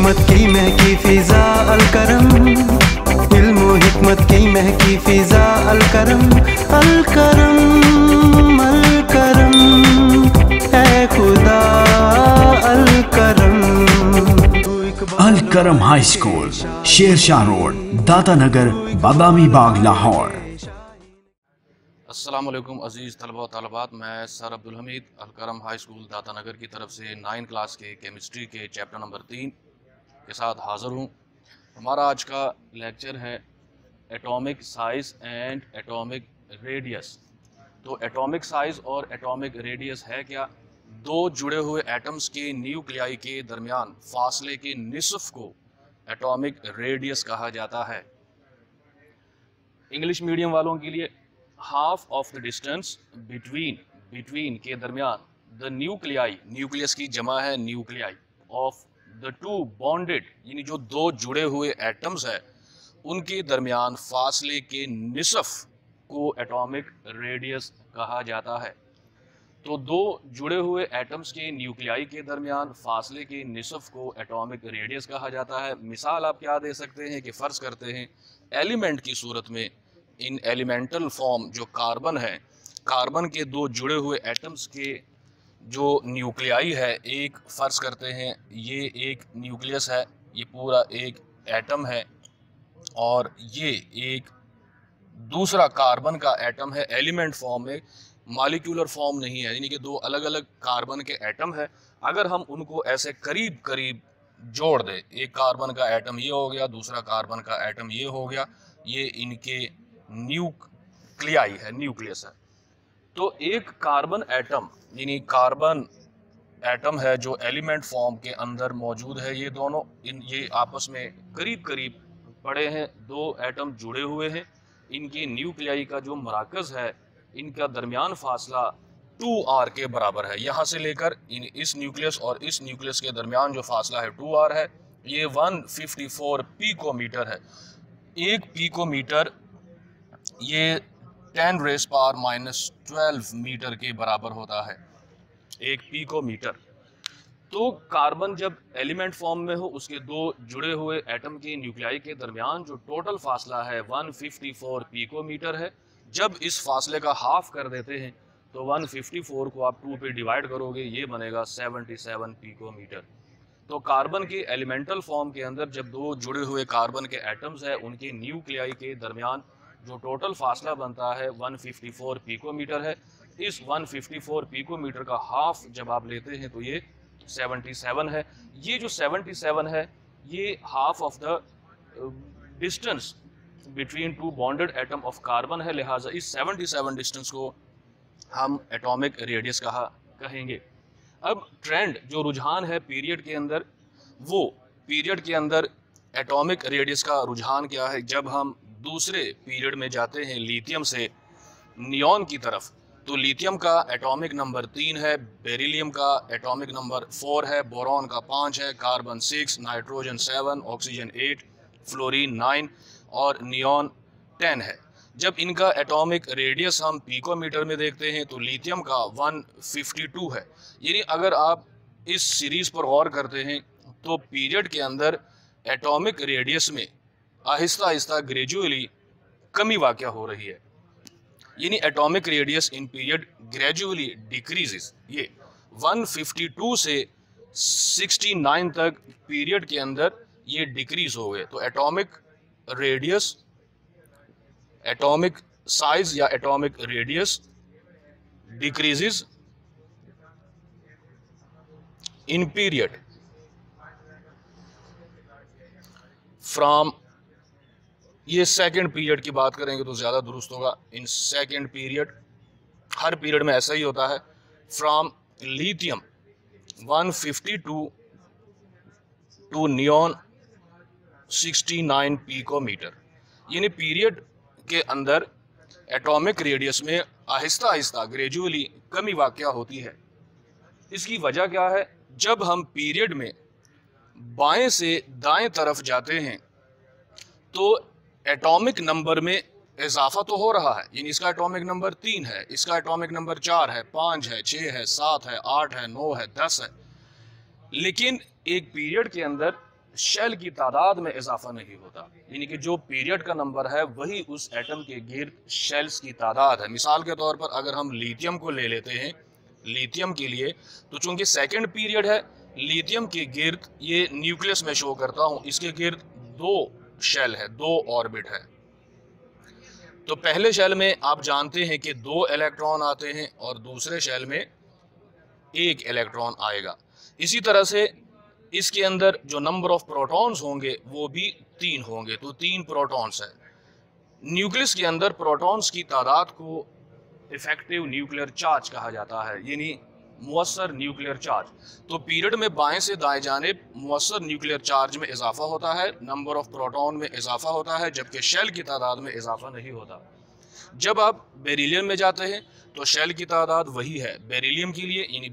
हिकमत की महकी फिजा अल करम, इल्म व हिकमत की महकी फिजा अल करम, अल करम अल करम, ऐ खुदा अल करम। अल करम हाई स्कूल, शेरशाह रोड, दाता नगर, बादामी बाग, लाहौर। अस्सलाम वालेकुम अज़ीज़ तलबा व तलबात, मैं सर अब्दुल हमीद अल करम हाई स्कूल दाता नगर की तरफ से 9 क्लास के केमिस्ट्री के चैप्टर नंबर 3 के साथ हाज़िर हूँ। हमारा आज का लेक्चर है atomic size and atomic radius. तो एटॉमिक साइज़ और एटॉमिक रेडियस है क्या? दो जुड़े हुए एटम्स के न्यूक्लियाई के दरमियान फासले के निस्फ को एटॉमिक रेडियस कहा जाता है। इंग्लिश मीडियम वालों के लिए half of the distance between के दरमियान द न्यूक्लियाई, न्यूक्लियस की जमा है nuclei, of the two bonded, यानी जो दो जुड़े हुए एटम्स है उनके दरमियान फासले के निस्फ को एटॉमिक रेडियस कहा जाता है। तो दो जुड़े हुए एटम्स के न्यूक्लियाई के दरमियान फासले के निस्फ को एटॉमिक रेडियस कहा जाता है। मिसाल आप क्या दे सकते हैं कि फ़र्ज़ करते हैं एलिमेंट की सूरत में, इन एलिमेंटल फॉर्म जो कार्बन है, कार्बन के दो जुड़े हुए एटम्स के जो न्यूक्लियाई है, एक फ़र्ज़ करते हैं ये एक न्यूक्लियस है, ये पूरा एक एटम है, और ये एक दूसरा कार्बन का एटम है। एलिमेंट फॉर्म में, मॉलिक्यूलर फॉर्म नहीं है, यानी कि दो अलग अलग कार्बन के एटम है। अगर हम उनको ऐसे करीब करीब जोड़ दें, एक कार्बन का एटम ये हो गया, दूसरा कार्बन का एटम ये हो गया, ये इनके न्यूक्लियाई है, न्यूक्लियस है। तो एक कार्बन एटम, यानी कार्बन एटम है जो एलिमेंट फॉर्म के अंदर मौजूद है, ये दोनों ये आपस में करीब करीब पड़े हैं, दो एटम जुड़े हुए हैं। इनके न्यूक्लियाई का जो मराकज़ है, इनका दरमियान फासला 2r के बराबर है। यहाँ से लेकर इस न्यूक्लियस और इस न्यूक्लियस के दरमियान जो फासला है 2r है। ये 154 पिकोमीटर है। एक पिकोमीटर ये 10⁻⁻12 मीटर के बराबर होता है, एक पिकोमीटर। तो कार्बन जब एलिमेंट फॉर्म में हो, उसके दो जुड़े हुए एटम के न्यूक्लियाई के दरमियान जो टोटल फासला है 154 पिकोमीटर है। जब इस फासले का हाफ कर देते हैं तो 154 को आप 2 पे डिवाइड करोगे, ये बनेगा 77 पिकोमीटर। तो कार्बन के एलिमेंटल फॉर्म के अंदर जब दो जुड़े हुए कार्बन के एटम्स है, उनके न्यूक्लियाई के दरमियान जो टोटल फासला बनता है 154 पिकोमीटर है। इस 154 पिकोमीटर का हाफ जब आप लेते हैं तो ये 77 है। ये जो 77 है ये half of the distance between two bonded atom of carbon है, लिहाजा इस 77 डिस्टेंस को हम एटॉमिक रेडियस कहेंगे। अब ट्रेंड जो रुझान है पीरियड के अंदर, वो पीरियड के अंदर एटॉमिक रेडियस का रुझान क्या है? जब हम दूसरे पीरियड में जाते हैं लिथियम से नियॉन की तरफ, तो लिथियम का एटॉमिक नंबर 3 है, बेरिलियम का एटॉमिक नंबर 4 है, बोरॉन का 5 है, कार्बन 6, नाइट्रोजन 7, ऑक्सीजन 8, फ्लोरीन 9 और नियॉन 10 है। जब इनका एटॉमिक रेडियस हम पिकोमीटर में देखते हैं तो लिथियम का 152 है। यानी अगर आप इस सीरीज़ पर गौर करते हैं तो पीरियड के अंदर एटॉमिक रेडियस में आहिस्ता आहिस्ता ग्रेजुअली कमी वाक़या हो रही है, यानी atomic radius in period gradually decreases. ये 152 से 69 तक पीरियड के अंदर ये डिक्रीज हो गए। तो एटॉमिक रेडियस, एटॉमिक साइज या atomic radius decreases in period from, ये सेकंड पीरियड की बात करेंगे तो ज़्यादा दुरुस्त होगा। इन सेकंड पीरियड, हर पीरियड में ऐसा ही होता है, from lithium 152 to neon 69 picometre. यानी पीरियड के अंदर एटॉमिक रेडियस में आहिस्ता आहिस्ता ग्रेजुअली कमी वाक़या होती है। इसकी वजह क्या है? जब हम पीरियड में बाएं से दाएं तरफ जाते हैं तो एटॉमिक नंबर में इजाफा तो हो रहा है, यानी इसका एटॉमिक नंबर 3 है, इसका एटॉमिक नंबर 4 है, 5 है, 6 है, 7 है, 8 है, 9 है, 10 है। लेकिन एक पीरियड के अंदर शेल की तादाद में इजाफा नहीं होता, यानी कि जो पीरियड का नंबर है वही उस एटम के गिर्द शेल्स की तादाद है। मिसाल के तौर पर अगर हम लिथियम को ले लेते हैं, लिथियम के लिए तो चूंकि सेकंड पीरियड है, लिथियम के गिर्द ये न्यूक्लियस में शो करता हूँ, इसके गिर्द 2 शेल है, 2 ऑर्बिट है। तो पहले शेल में आप जानते हैं कि 2 इलेक्ट्रॉन आते हैं और दूसरे शेल में 1 इलेक्ट्रॉन आएगा। इसी तरह से इसके अंदर जो नंबर ऑफ प्रोटॉन्स होंगे वो भी 3 होंगे, तो 3 प्रोटॉन्स है। न्यूक्लियस के अंदर प्रोटॉन्स की तादाद को इफेक्टिव न्यूक्लियर चार्ज कहा जाता है, यानी मुअस्सर न्यूक्लियर चार्ज। तो पीरियड में बाएं से दाएं जानिब मुअस्सर न्यूक्लियर चार्ज में इजाफा होता है, नंबर ऑफ प्रोटॉन में इजाफा होता है, जबकि शेल की तादाद में इजाफा नहीं होता। जब आप बेरिलियम में जाते हैं तो शेल की तादाद वही है बेरिलियम के लिए, यानी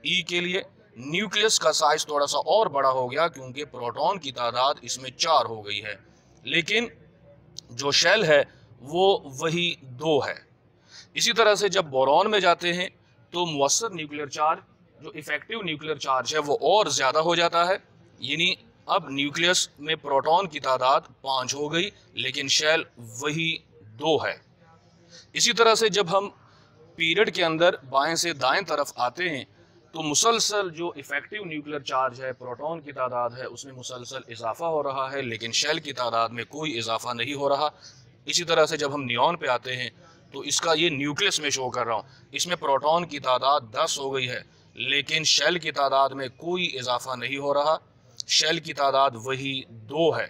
Be के लिए। न्यूक्लियस का साइज थोड़ा सा और बड़ा हो गया क्योंकि प्रोटॉन की तादाद इसमें 4 हो गई है, लेकिन जो शेल है वो वही 2 है। इसी तरह से जब बोरॉन में जाते हैं तो मुअस्सर न्यूक्लियर चार्ज, जो इफेक्टिव न्यूक्लियर चार्ज है, वो और ज़्यादा हो जाता है, यानी अब न्यूक्लियस में प्रोटॉन की तादाद 5 हो गई, लेकिन शेल वही 2 है। इसी तरह से जब हम पीरियड के अंदर बाएं से दाएं तरफ आते हैं तो मुसलसल जो इफेक्टिव न्यूक्लियर चार्ज है, प्रोटॉन की तादाद है, उसमें मुसलसल इजाफा हो रहा है, लेकिन शेल की तादाद में कोई इजाफा नहीं हो रहा। इसी तरह से जब हम नियॉन पे आते हैं तो इसका ये न्यूक्लियस में शो कर रहा हूँ, इसमें प्रोटॉन की तादाद 10 हो गई है, लेकिन शेल की तादाद में कोई इजाफा नहीं हो रहा, शेल की तादाद वही 2 है।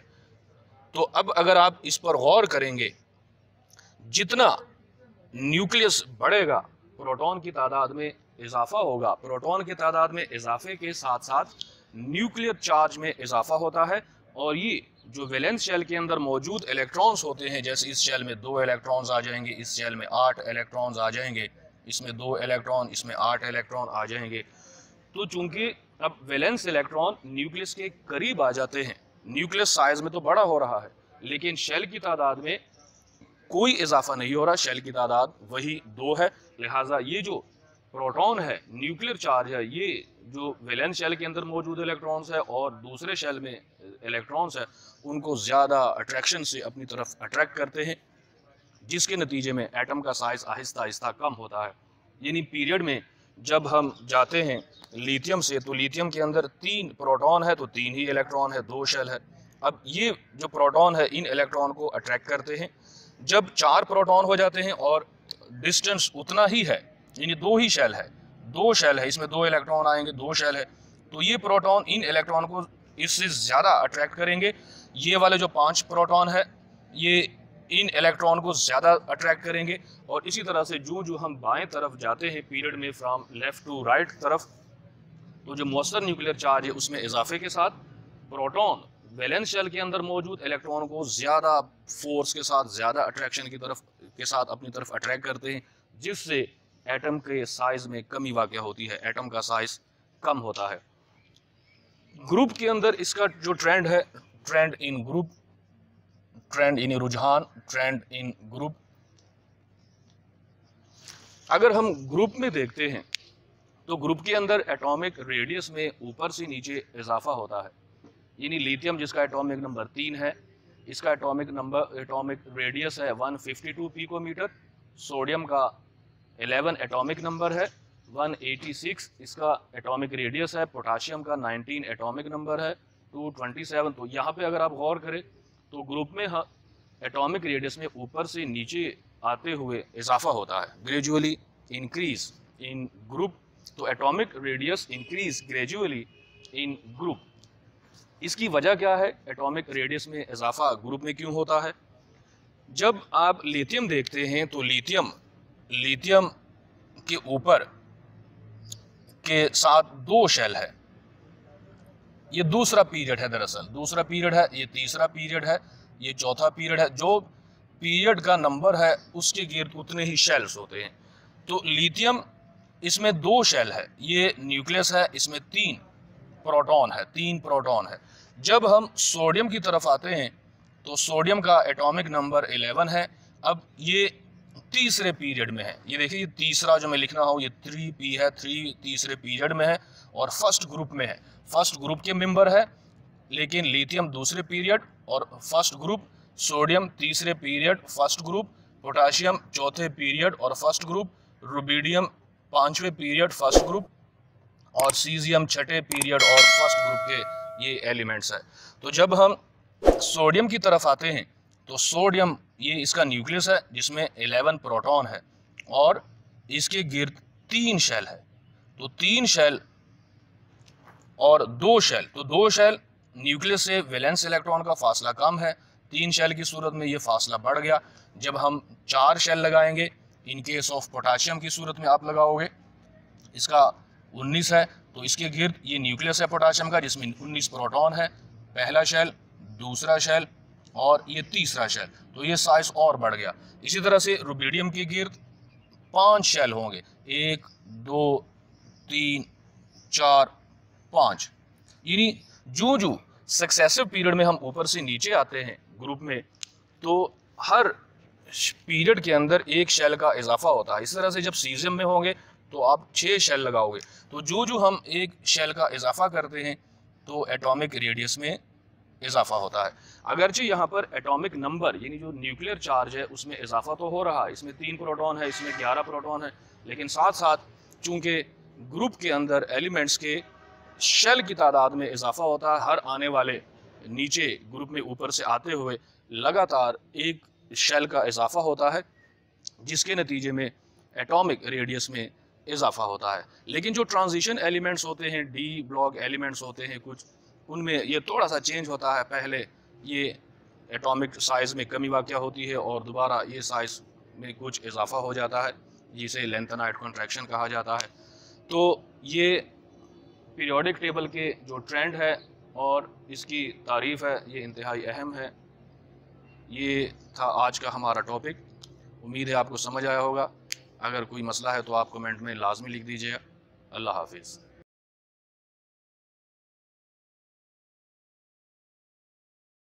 तो अब अगर आप इस पर गौर करेंगे, जितना न्यूक्लियस बढ़ेगा प्रोटॉन की तादाद में इजाफा होगा, प्रोटॉन की तादाद में इजाफे के साथ साथ न्यूक्लियर चार्ज में इजाफा होता है। और ये जो वैलेंस शेल के अंदर मौजूद इलेक्ट्रॉन्स होते हैं, जैसे इस शेल में 2 इलेक्ट्रॉन्स आ जाएंगे, इस शेल में 8 इलेक्ट्रॉन्स आ जाएंगे, इसमें 2 इलेक्ट्रॉन, इसमें 8 इलेक्ट्रॉन आ जाएंगे। तो चूंकि अब वैलेंस इलेक्ट्रॉन न्यूक्लियस के करीब आ जाते हैं, न्यूक्लियस साइज में तो बड़ा हो रहा है, लेकिन शेल की तादाद में कोई इजाफा नहीं हो रहा, शेल की तादाद वही 2 है। लिहाजा ये जो प्रोटॉन है, न्यूक्लियर चार्ज है, ये जो वैलेंस शेल के अंदर मौजूद इलेक्ट्रॉन्स है और दूसरे शेल में इलेक्ट्रॉन्स है, उनको ज़्यादा अट्रैक्शन से अपनी तरफ अट्रैक्ट करते हैं, जिसके नतीजे में एटम का साइज आहिस्ता आहिस्ता कम होता है। यानी पीरियड में जब हम जाते हैं लिथियम से, तो लिथियम के अंदर 3 प्रोटॉन है तो 3 ही इलेक्ट्रॉन है, 2 शेल है। अब ये जो प्रोटॉन है इन इलेक्ट्रॉन को अट्रैक्ट करते हैं। जब 4 प्रोटॉन हो जाते हैं और डिस्टेंस उतना ही है, यानी 2 ही शेल है, 2 शेल है, इसमें 2 इलेक्ट्रॉन आएंगे, 2 शेल है, तो ये प्रोटॉन इन इलेक्ट्रॉन को इससे ज़्यादा अट्रैक्ट करेंगे। ये वाले जो 5 प्रोटॉन है ये इन इलेक्ट्रॉन को ज़्यादा अट्रैक्ट करेंगे। और इसी तरह से जो हम बाएं तरफ जाते हैं पीरियड में, फ्राम लेफ़्ट टू राइट तरफ, तो जो मुअस्सर न्यूक्लियर चार्ज है उसमें इजाफे के साथ प्रोटॉन वैलेंस शेल के अंदर मौजूद इलेक्ट्रॉन को ज़्यादा फोर्स के साथ, ज़्यादा अट्रैक्शन की तरफ के साथ अपनी तरफ अट्रैक्ट करते हैं, जिससे एटम के साइज में कमी वाक़ होती है, एटम का साइज कम होता है। ग्रुप के अंदर इसका जो ट्रेंड है, ट्रेंड इन ग्रुप, ट्रेंड इन रुझान, ट्रेंड इन ग्रुप। अगर हम ग्रुप में देखते हैं तो ग्रुप के अंदर एटॉमिक रेडियस में ऊपर से नीचे इजाफा होता है। यानी लिथियम जिसका एटॉमिक नंबर 3 है, इसका एटॉमिक रेडियस है 152 पिकोमीटर। सोडियम का 11 एटॉमिक नंबर है 186, इसका एटॉमिक रेडियस है। पोटाशियम का 19 एटॉमिक नंबर है 227। तो यहाँ पे अगर आप गौर करें तो ग्रुप में एटॉमिक रेडियस में ऊपर से नीचे आते हुए इजाफा होता है, ग्रेजुअली इंक्रीज इन ग्रुप। तो एटॉमिक रेडियस इंक्रीज ग्रेजुअली इन ग्रुप। इसकी वजह क्या है, एटॉमिक रेडियस में इजाफा ग्रुप में क्यों होता है? जब आप लिथियम देखते हैं तो लिथियम के ऊपर के साथ 2 शेल है। ये दूसरा पीरियड है, दरअसल दूसरा पीरियड है, ये तीसरा पीरियड है, ये चौथा पीरियड है। जो पीरियड का नंबर है उसके गिर्द उतने ही शेल्स होते हैं। तो लिथियम इसमें 2 शेल है, ये न्यूक्लियस है, इसमें 3 प्रोटॉन है। जब हम सोडियम की तरफ आते हैं तो सोडियम का एटॉमिक नंबर 11 है। अब ये तीसरे पीरियड में है, ये देखिए, ये तीसरा जो मैं लिख रहा हूँ ये 3p है, 3 तीसरे पीरियड में है और फर्स्ट ग्रुप में है। फर्स्ट ग्रुप के मेंबर है लेकिन लिथियम दूसरे पीरियड और फर्स्ट ग्रुप, सोडियम तीसरे पीरियड फर्स्ट ग्रुप, पोटाशियम चौथे पीरियड और फर्स्ट ग्रुप, रुबिडियम पांचवें पीरियड फर्स्ट ग्रुप और सीजियम छठे पीरियड और फर्स्ट ग्रुप के ये एलिमेंट्स है। तो जब हम सोडियम की तरफ आते हैं तो सोडियम ये इसका न्यूक्लियस है जिसमें 11 प्रोटॉन है और इसके गिर्द 3 शेल है। तो 3 शेल और 2 शेल, तो 2 शेल न्यूक्लियस से वैलेंस इलेक्ट्रॉन का फासला कम है, 3 शेल की सूरत में ये फासला बढ़ गया। जब हम 4 शेल लगाएंगे, इन केस ऑफ पोटाशियम की सूरत में आप लगाओगे, इसका 19 है, तो इसके गिर्द ये न्यूक्लियस है पोटाशियम का जिसमें 19 प्रोटॉन है, पहला शेल, दूसरा शेल और ये तीसरा शेल, तो ये साइज और बढ़ गया। इसी तरह से रुबिडियम के गिर्द 5 शेल होंगे, 1 2 3 4 5। यानी जो जो सक्सेसिव पीरियड में हम ऊपर से नीचे आते हैं ग्रुप में, तो हर पीरियड के अंदर 1 शेल का इजाफा होता है। इस तरह से जब सीजियम में होंगे तो आप 6 शेल लगाओगे, तो जो जो हम 1 शेल का इजाफा करते हैं तो एटॉमिक रेडियस में इजाफा होता है। अगरचे यहाँ पर एटॉमिक नंबर यानी जो न्यूक्लियर चार्ज है उसमें इजाफा तो हो रहा है, इसमें 3 प्रोटॉन है, इसमें 11 प्रोटॉन है, लेकिन साथ साथ चूंकि ग्रुप के अंदर एलिमेंट्स के शेल की तादाद में इजाफा होता है, हर आने वाले नीचे ग्रुप में ऊपर से आते हुए लगातार 1 शेल का इजाफा होता है, जिसके नतीजे में एटॉमिक रेडियस में इजाफा होता है। लेकिन जो ट्रांजिशन एलिमेंट्स होते हैं, डी ब्लॉक एलिमेंट्स होते हैं कुछ, उनमें ये थोड़ा सा चेंज होता है। पहले ये एटॉमिक साइज़ में कमी वाक़या होती है और दोबारा ये साइज़ में कुछ इजाफा हो जाता है, जिसे लेंथेनाइट कॉन्ट्रैक्शन कहा जाता है। तो ये पीरियोडिक टेबल के जो ट्रेंड है और इसकी तारीफ़ है, ये इंतहाई अहम है। ये था आज का हमारा टॉपिक। उम्मीद है आपको समझ आया होगा। अगर कोई मसला है तो आप कमेंट में लाजमी लिख दीजिएगा। अल्लाह हाफिज़।